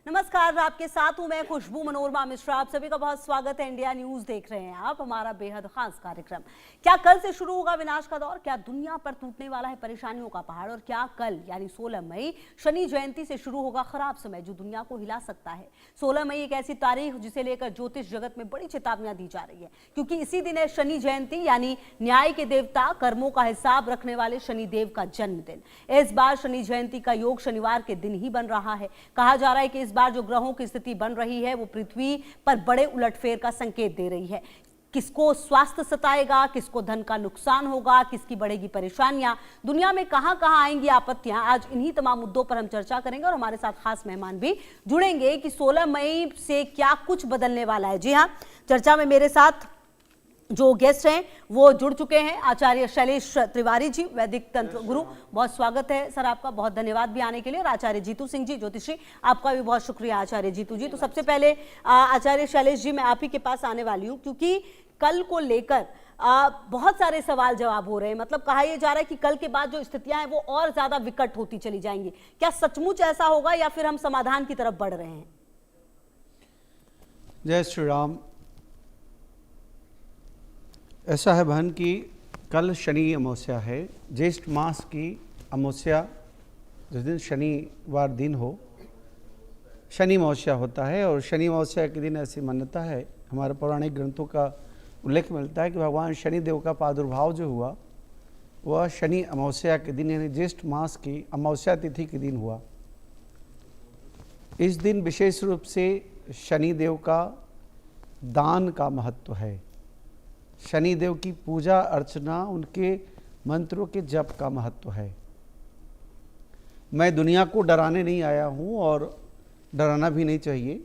नमस्कार, आपके साथ हूं मैं खुशबू मनोरमा मिश्रा। आप सभी का बहुत स्वागत है। इंडिया न्यूज देख रहे हैं आप, हमारा बेहद खास कार्यक्रम। क्या कल से शुरू होगा विनाश का दौर? क्या दुनिया पर टूटने वाला है परेशानियों का पहाड़? और क्या कल यानी 16 मई शनि जयंती से शुरू होगा खराब समय जो दुनिया को हिला सकता है? 16 मई एक ऐसी तारीख जिसे लेकर ज्योतिष जगत में बड़ी चेतावनियां दी जा रही है, क्योंकि इसी दिन है शनि जयंती यानी न्याय के देवता, कर्मों का हिसाब रखने वाले शनिदेव का जन्मदिन। इस बार शनि जयंती का योग शनिवार के दिन ही बन रहा है। कहा जा रहा है कि इस बार जो ग्रहों की स्थिति बन रही है वो पृथ्वी पर बड़े उलटफेर का संकेत दे रही है। किसको स्वास्थ्य सताएगा, किसको धन का नुकसान होगा, किसकी बढ़ेगी परेशानियां, दुनिया में कहां कहां आएंगी आपत्तियां, आज इन्हीं तमाम मुद्दों पर हम चर्चा करेंगे और हमारे साथ खास मेहमान भी जुड़ेंगे कि 16 मई से क्या कुछ बदलने वाला है। जी हां, चर्चा में मेरे साथ जो गेस्ट हैं वो जुड़ चुके हैं। आचार्य शैलेश त्रिवारी जी, वैदिक तंत्र गुरु, बहुत स्वागत है सर आपका, बहुत धन्यवाद भी आने के लिए। और आचार्य जीतू सिंह जी, ज्योतिषी, आपका भी बहुत शुक्रिया आचार्य जीतू जी। तो सबसे पहले आचार्य शैलेश जी, मैं आप ही के पास आने वाली हूँ, क्योंकि कल को लेकर बहुत सारे सवाल जवाब हो रहे हैं। मतलब कहा यह जा रहा है कि कल के बाद जो स्थितियां हैं वो और ज्यादा विकट होती चली जाएंगी। क्या सचमुच ऐसा होगा या फिर हम समाधान की तरफ बढ़ रहे हैं? जय श्री राम। ऐसा है बहन कि कल शनि अमावस्या है, ज्येष्ठ मास की अमावस्या, जिस दिन शनिवार दिन हो शनि अमावस्या होता है। और शनि अमावस्या के दिन ऐसी मान्यता है, हमारे पौराणिक ग्रंथों का उल्लेख मिलता है कि भगवान शनिदेव का प्रादुर्भाव जो हुआ वह शनि अमावस्या के दिन यानी ज्येष्ठ मास की अमावस्या तिथि के दिन हुआ। इस दिन विशेष रूप से शनिदेव का दान का महत्व है, शनिदेव की पूजा अर्चना, उनके मंत्रों के जप का महत्व है। मैं दुनिया को डराने नहीं आया हूँ और डराना भी नहीं चाहिए।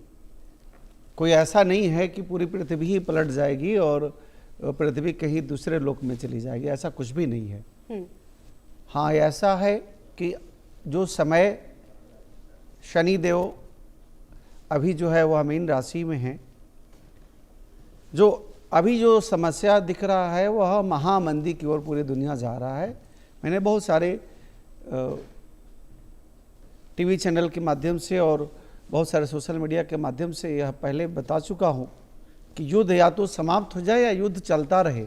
कोई ऐसा नहीं है कि पूरी पृथ्वी ही पलट जाएगी और पृथ्वी कहीं दूसरे लोक में चली जाएगी, ऐसा कुछ भी नहीं है। हाँ, ऐसा है कि जो समय शनिदेव अभी जो है वह मीन राशि में है, जो अभी जो समस्या दिख रहा है वह महामंदी की ओर पूरी दुनिया जा रहा है। मैंने बहुत सारे टीवी चैनल के माध्यम से और बहुत सारे सोशल मीडिया के माध्यम से यह पहले बता चुका हूँ कि युद्ध या तो समाप्त हो जाए या युद्ध चलता रहे,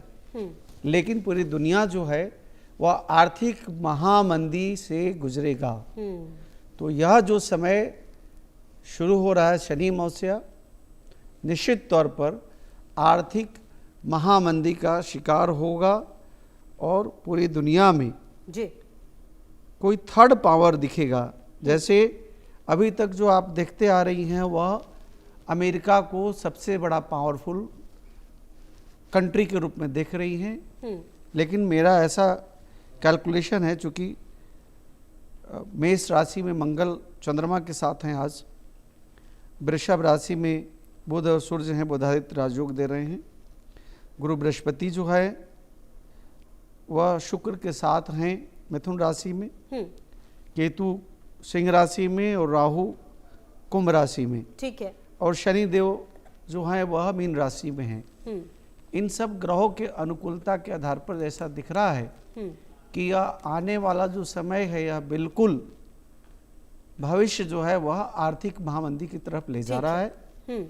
लेकिन पूरी दुनिया जो है वह आर्थिक महामंदी से गुजरेगा। तो यह जो समय शुरू हो रहा है शनि अमावस्या, निश्चित तौर पर आर्थिक महामंदी का शिकार होगा और पूरी दुनिया में जी कोई थर्ड पावर दिखेगा। जैसे अभी तक जो आप देखते आ रही हैं वह अमेरिका को सबसे बड़ा पावरफुल कंट्री के रूप में देख रही हैं, लेकिन मेरा ऐसा कैलकुलेशन है, चूँकि मेष राशि में मंगल चंद्रमा के साथ हैं आज, वृषभ राशि में बुध और सूर्य हैं, बुधादित्य राजयोग दे रहे हैं, गुरु बृहस्पति जो है वह शुक्र के साथ हैं मिथुन राशि में, केतु सिंह राशि में और राहु कुंभ राशि में, ठीक है, और शनि देव जो है वह मीन राशि में हैं। इन सब ग्रहों के अनुकूलता के आधार पर ऐसा दिख रहा है कि यह आने वाला जो समय है यह बिल्कुल भविष्य जो है वह आर्थिक महामंदी की तरफ ले जा रहा है।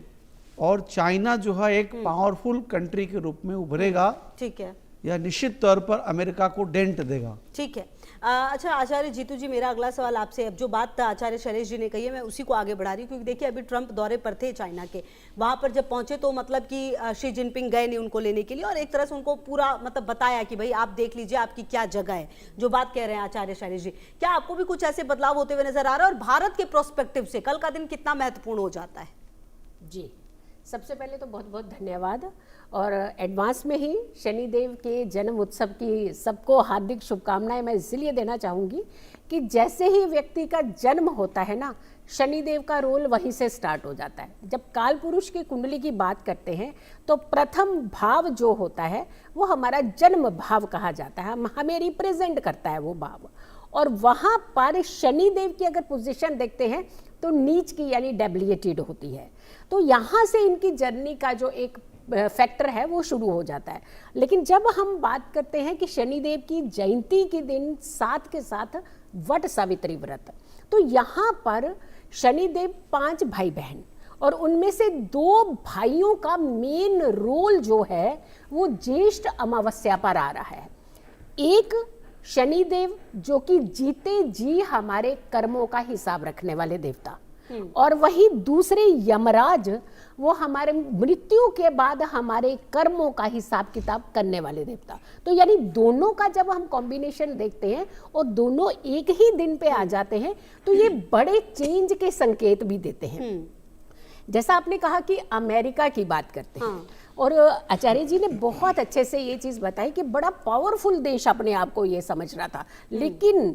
और चाइना जो है एक पावरफुल कंट्री के रूप में उभरेगा, ठीक है, यह निश्चित तौर पर अमेरिका को डेंट देगा। ठीक है। अच्छा आचार्य जीतू जी, मेरा अगला सवाल आपसे, अब जो बात आचार्य शैलेश जी ने कही है मैं उसी को आगे बढ़ा रही हूँ, क्योंकि देखिए अभी ट्रंप दौरे पर थे चाइना के, वहां पर जब पहुंचे तो मतलब कि शी जिनपिंग गए नहीं उनको लेने के लिए और एक तरह से उनको पूरा मतलब बताया कि भाई आप देख लीजिए आपकी क्या जगह है, जो बात कह रहे हैं आचार्य शैलेश जी। क्या आपको भी कुछ ऐसे बदलाव होते हुए नजर आ रहा है और भारत के प्रोस्पेक्टिव से कल का दिन कितना महत्वपूर्ण हो जाता है? जी, सबसे पहले तो बहुत बहुत धन्यवाद और एडवांस में ही शनिदेव के जन्म उत्सव की सबको हार्दिक शुभकामनाएं मैं इसलिए देना चाहूँगी कि जैसे ही व्यक्ति का जन्म होता है ना, शनिदेव का रोल वहीं से स्टार्ट हो जाता है। जब काल पुरुष की कुंडली की बात करते हैं तो प्रथम भाव जो होता है वो हमारा जन्म भाव कहा जाता है, हमें रिप्रेजेंट करता है वो भाव। और वहाँ पर शनिदेव की अगर पोजीशन देखते हैं तो नीच की यानी डेबिलिटेड होती है। तो यहाँ से इनकी जर्नी का जो एक फैक्टर है वो शुरू हो जाता है। लेकिन जब हम बात करते हैं कि शनिदेव की जयंती के दिन साथ के साथ वट सावित्री व्रत, तो यहाँ पर शनिदेव 5 भाई बहन और उनमें से 2 भाइयों का मेन रोल जो है वो ज्येष्ठ अमावस्या पर आ रहा है। एक शनिदेव जो कि जीते जी हमारे कर्मों का हिसाब रखने वाले देवता, और वही दूसरे यमराज वो हमारे मृत्यु के बाद हमारे कर्मों का हिसाब किताब करने वाले देवता। तो यानी दोनों का जब हम कॉम्बिनेशन देखते हैं और दोनों एक ही दिन पे आ जाते हैं तो ये बड़े चेंज के संकेत भी देते हैं। जैसा आपने कहा कि अमेरिका की बात करते हैं, और आचार्य जी ने बहुत अच्छे से ये चीज बताई कि बड़ा पावरफुल देश अपने आप को ये समझ रहा था, लेकिन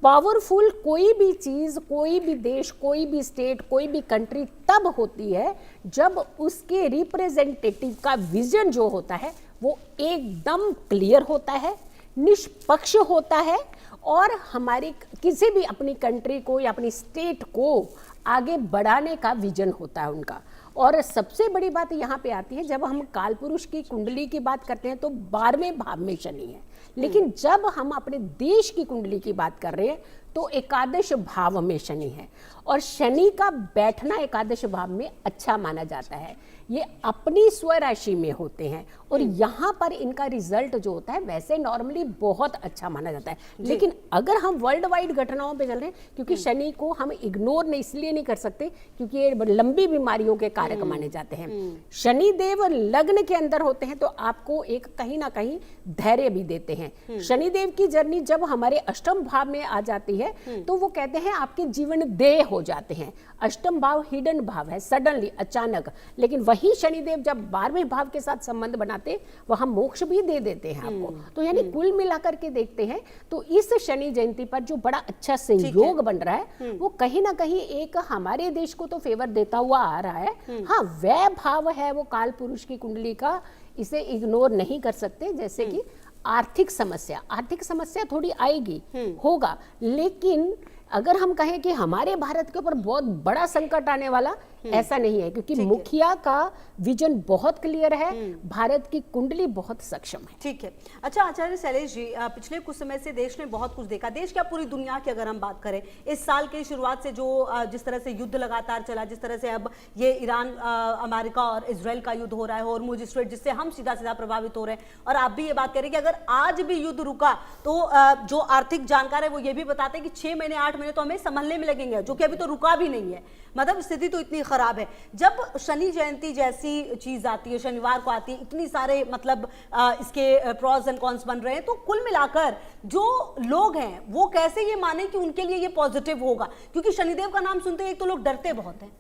पावरफुल कोई भी चीज, कोई भी देश, कोई भी स्टेट, कोई भी कंट्री तब होती है जब उसके रिप्रेजेंटेटिव का विजन जो होता है वो एकदम क्लियर होता है, निष्पक्ष होता है, और हमारी किसी भी अपनी कंट्री को या अपनी स्टेट को आगे बढ़ाने का विजन होता है उनका। और सबसे बड़ी बात यहाँ पे आती है, जब हम कालपुरुष की कुंडली की बात करते हैं तो 12वें भाव में शनि है, लेकिन जब हम अपने देश की कुंडली की बात कर रहे हैं तो एकादश भाव में शनि है, और शनि का बैठना एकादश भाव में अच्छा माना जाता है। ये अपनी स्वराशि में होते हैं और यहाँ पर इनका रिजल्ट जो होता है वैसे नॉर्मली बहुत अच्छा माना जाता है। लेकिन अगर हम वर्ल्ड वाइड घटनाओं पे चल रहे हैं, क्योंकि शनि को हम इग्नोर नहीं इसलिए नहीं कर सकते क्योंकि ये लंबी बीमारियों के कारक माने जाते हैं। शनि देव लग्न के अंदर होते हैं तो आपको एक कहीं ना कहीं धैर्य भी देते हैं। शनिदेव की जर्नी जब हमारे अष्टम भाव में आ जाती है तो वो कहते हैं आपके जीवन देह हो जाते हैं। अष्टम भाव हिडन भाव है, सडनली अचानक, लेकिन वही शनिदेव जब 12वें भाव के साथ संबंध बनाते वहां मोक्ष भी दे देते हैं आपको। तो यानी कुल मिलाकर के देखते हैं तो इस शनि जयंती पर जो बड़ा अच्छा संयोग बन रहा है वो कहीं ना कहीं एक हमारे देश को तो फेवर देता हुआ आ रहा है। हाँ, वह भाव है वो काल पुरुष की कुंडली का, इसे इग्नोर नहीं कर सकते। जैसे कि आर्थिक समस्या थोड़ी आएगी, होगा, लेकिन अगर हम कहें कि हमारे भारत के ऊपर बहुत बड़ा संकट आने वाला, ऐसा नहीं है, क्योंकि मुखिया का विजन बहुत क्लियर है, भारत की कुंडली बहुत सक्षम है। ठीक है। अच्छा आचार्य शैलेश जी, पिछले कुछ समय से देश ने बहुत कुछ देखा, देश क्या पूरी दुनिया की अगर हम बात करें, इस साल की शुरुआत से जो जिस तरह से युद्ध लगातार चला, जिस तरह से अब ये ईरान अमेरिका और इजराइल का युद्ध हो रहा है, हॉर्मुज स्ट्रेट, जिससे हम सीधा सीधा प्रभावित हो रहे हैं, और आप भी ये बात करें कि अगर आज भी युद्ध रुका तो जो आर्थिक जानकार है वो ये भी बताते हैं कि 6 महीने 8 महीने तो हमें संभलने में लगेंगे, जो कि अभी तो रुका भी नहीं है। मतलब स्थिति तो इतनी खराब है। जब शनि जयंती जैसी चीज आती है, शनिवार को आती है, इतनी सारे मतलब इसके प्रॉस एंड कॉन्स बन रहे हैं, तो कुल मिलाकर जो लोग हैं वो कैसे ये माने कि उनके लिए ये पॉजिटिव होगा, क्योंकि शनिदेव का नाम सुनते ही एक तो लोग डरते बहुत हैं।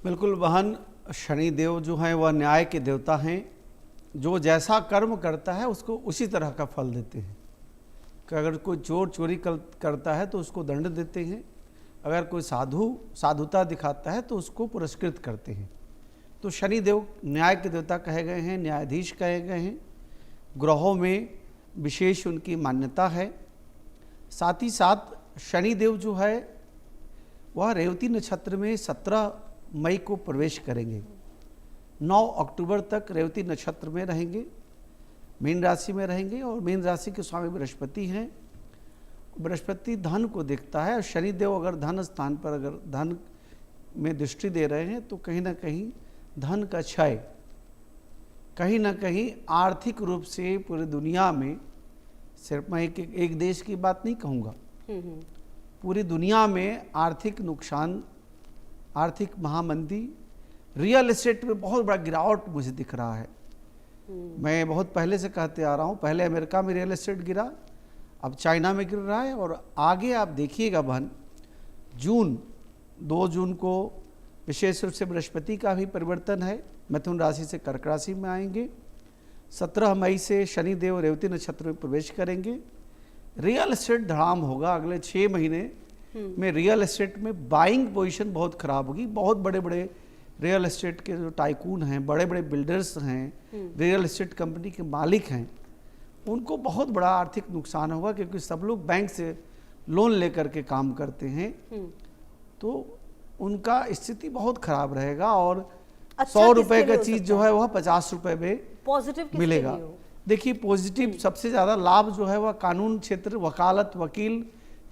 बिल्कुल बहन, शनिदेव जो हैं वह न्याय के देवता हैं, जो जैसा कर्म करता है उसको उसी तरह का फल देते हैं। कि अगर कोई चोर चोरी करता है तो उसको दंड देते हैं, अगर कोई साधुता दिखाता है तो उसको पुरस्कृत करते हैं। तो शनिदेव न्याय के देवता कहे गए हैं, न्यायाधीश कहे गए हैं, ग्रहों में विशेष उनकी मान्यता है। साथ ही साथ शनिदेव जो है वह रेवती नक्षत्र में 17 मई को प्रवेश करेंगे, 9 अक्टूबर तक रेवती नक्षत्र में रहेंगे, मीन राशि में रहेंगे, और मीन राशि के स्वामी बृहस्पति हैं। बृहस्पति धन को देखता है, और शनिदेव अगर धन स्थान पर अगर धन में दृष्टि दे रहे हैं तो कहीं ना कहीं धन का क्षय, कहीं ना कहीं आर्थिक रूप से पूरी दुनिया में, सिर्फ मैं एक देश की बात नहीं कहूँगा, पूरी दुनिया में आर्थिक नुकसान, आर्थिक महामंदी, रियल एस्टेट में बहुत बड़ा गिरावट मुझे दिख रहा है। मैं बहुत पहले से कहते आ रहा हूँ, पहले अमेरिका में रियल एस्टेट गिरा, अब चाइना में गिर रहा है, और आगे आप देखिएगा बहन, 2 जून को विशेष रूप से बृहस्पति का भी परिवर्तन है, मिथुन राशि से कर्क राशि में आएंगे। 17 मई से शनिदेव रेवती नक्षत्र में प्रवेश करेंगे। रियल एस्टेट धड़ाम होगा, अगले 6 महीने में रियल एस्टेट में बाइंग पोजीशन बहुत खराब होगी। बहुत बड़े बड़े रियल एस्टेट के जो टाइकून हैं, बड़े बड़े बिल्डर्स हैं, रियल एस्टेट कंपनी के मालिक हैं, उनको बहुत बड़ा आर्थिक नुकसान होगा, क्योंकि सब लोग बैंक से लोन लेकर के काम करते हैं, तो उनका स्थिति बहुत खराब रहेगा। और अच्छा, 100 किसके रुपए लिए का हो चीज सकता जो है वह 50 रुपए में पॉजिटिव किसके मिलेगा। लिए हो? देखिए पॉजिटिव सबसे ज़्यादा लाभ जो है वह कानून क्षेत्र, वकालत, वकील,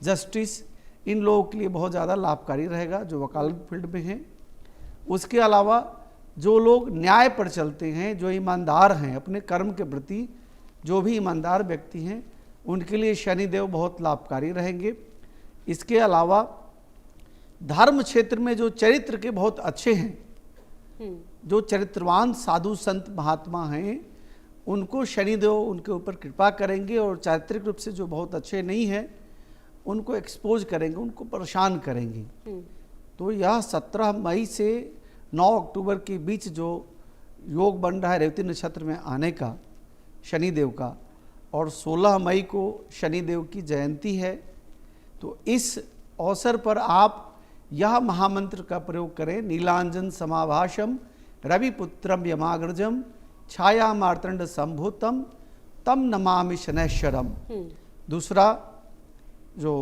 जस्टिस, इन लोगों के लिए बहुत ज़्यादा लाभकारी रहेगा जो वकालत फील्ड में हैं। उसके अलावा जो लोग न्याय पर चलते हैं, जो ईमानदार हैं अपने कर्म के प्रति, जो भी ईमानदार व्यक्ति हैं, उनके लिए शनिदेव बहुत लाभकारी रहेंगे। इसके अलावा धर्म क्षेत्र में जो चरित्र के बहुत अच्छे हैं, जो चरित्रवान साधु संत महात्मा हैं, उनको शनिदेव उनके ऊपर कृपा करेंगे और चारित्रिक रूप से जो बहुत अच्छे नहीं हैं उनको एक्सपोज करेंगे, उनको परेशान करेंगे। तो यह 17 मई से 9 अक्टूबर के बीच जो योग बन रहा है रेवती नक्षत्र में आने का शनिदेव का, और 16 मई को शनिदेव की जयंती है, तो इस अवसर पर आप यह महामंत्र का प्रयोग करें। नीलांजन समाभाषम रविपुत्रम यमाग्रजम छाया मार्तंड संभूतम तम नमामि शनैश्वरम। दूसरा जो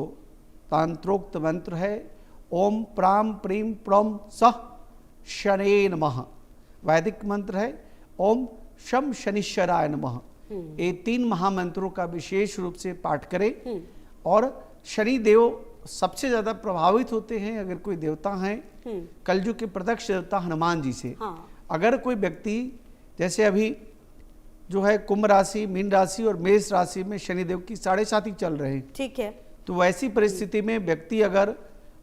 तांत्रोक्त मंत्र है, ओम प्राम प्रीम प्रम सह शने नमः। वैदिक मंत्र है ओम शम शनिश्चराय नमः। ये 3 महामंत्रों का विशेष रूप से पाठ करें। और शनिदेव सबसे ज्यादा प्रभावित होते हैं अगर कोई देवता हैं, कलयुग के प्रत्यक्ष देवता हनुमान जी से। हाँ। अगर कोई व्यक्ति जैसे अभी जो है कुंभ राशि, मीन राशि और मेष राशि में शनिदेव की 7.5 चल रहे हैं, ठीक है, तो वैसी परिस्थिति में व्यक्ति अगर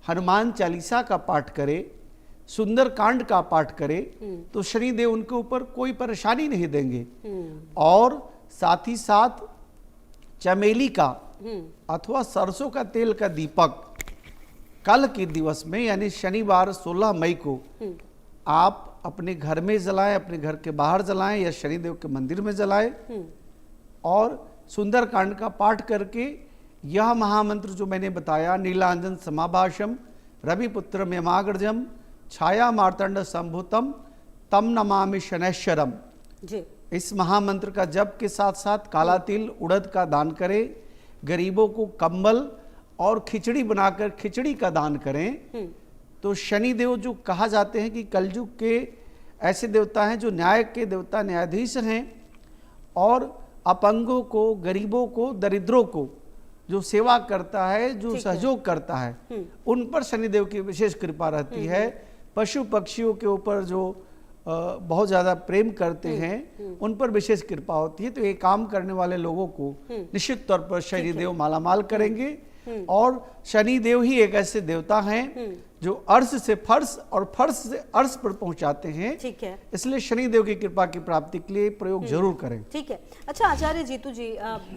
हनुमान चालीसा का पाठ करे, सुंदर कांड का पाठ करे, तो शनिदेव उनके ऊपर कोई परेशानी नहीं देंगे। और साथ ही साथ चमेली का अथवा सरसों का तेल का दीपक कल के दिवस में यानी शनिवार 16 मई को आप अपने घर में जलाएं, अपने घर के बाहर जलाएं या शनिदेव के मंदिर में जलाएं। और सुंदरकांड का पाठ करके यह महामंत्र जो मैंने बताया, नीलांजन समाभाषम रविपुत्रम यमाग्रजम छाया मार्तंड संभूतम तम नमामि शनैश्वरम, जी, इस महामंत्र का जप के साथ साथ काला तिल उड़द का दान करें, गरीबों को कंबल और खिचड़ी बनाकर खिचड़ी का दान करें। तो शनिदेव जो कहा जाते हैं कि कलयुग के ऐसे देवता हैं जो न्याय के देवता, न्यायाधीश हैं, और अपंगों को, गरीबों को, दरिद्रों को जो सेवा करता है, जो सहयोग करता है, उन पर शनिदेव की विशेष कृपा रहती है। पशु पक्षियों के ऊपर जो बहुत ज़्यादा प्रेम करते हैं, उन पर विशेष कृपा होती है। तो ये काम करने वाले लोगों को निश्चित तौर पर शनिदेव मालामाल करेंगे। और शनिदेव ही एक ऐसे देवता हैं जो अर्श से फर्श और फर्श से अर्श पर पहुंचाते हैं। ठीक है, इसलिए शनिदेव की कृपा की प्राप्ति के लिए प्रयोग जरूर करें। ठीक है। अच्छा आचार्य जीतू जी,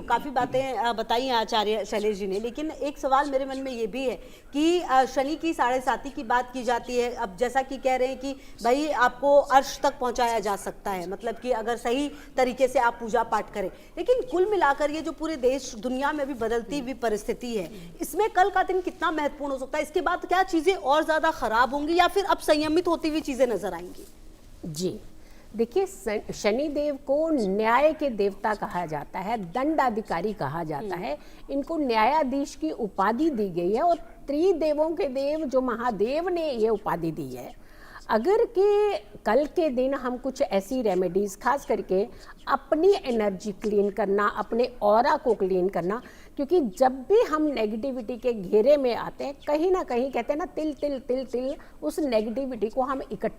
काफी बातें बताई हैं आचार्य शैलेश जी ने, लेकिन एक सवाल मेरे मन में ये भी है कि शनि की 7.5 की बात की जाती है। अब जैसा कि कह रहे हैं कि भाई आपको अर्श तक पहुंचाया जा सकता है, मतलब कि अगर सही तरीके से आप पूजा पाठ करें, लेकिन कुल मिलाकर ये जो पूरे देश दुनिया में भी बदलती हुई परिस्थिति है, इसमें कल का दिन कितना महत्वपूर्ण हो सकता है? इसके बाद क्या चीजें और ज्यादा खराब होंगी या फिर अब संयमित होती हुई चीजें नजर आएंगी? जी देखिए, शनिदेव को न्याय के देवता कहा जाता है, दंडाधिकारी कहा जाता है। इनको न्यायाधीश की उपाधि दी गई है और त्रिदेवों के देव जो महादेव ने ये उपाधि दी है। अगर कि कल के दिन हम कुछ ऐसी रेमेडीज, खास करके अपनी एनर्जी क्लीन करना, अपने ऑरा को क्लीन करना, क्योंकि जब भी हम नेगेटिविटी के घेरे में आते हैं, कहीं ना कहीं कहते हैं ना, तिल तिल तिल तिल, उस नेगेटिविटी को हम इकट्ठा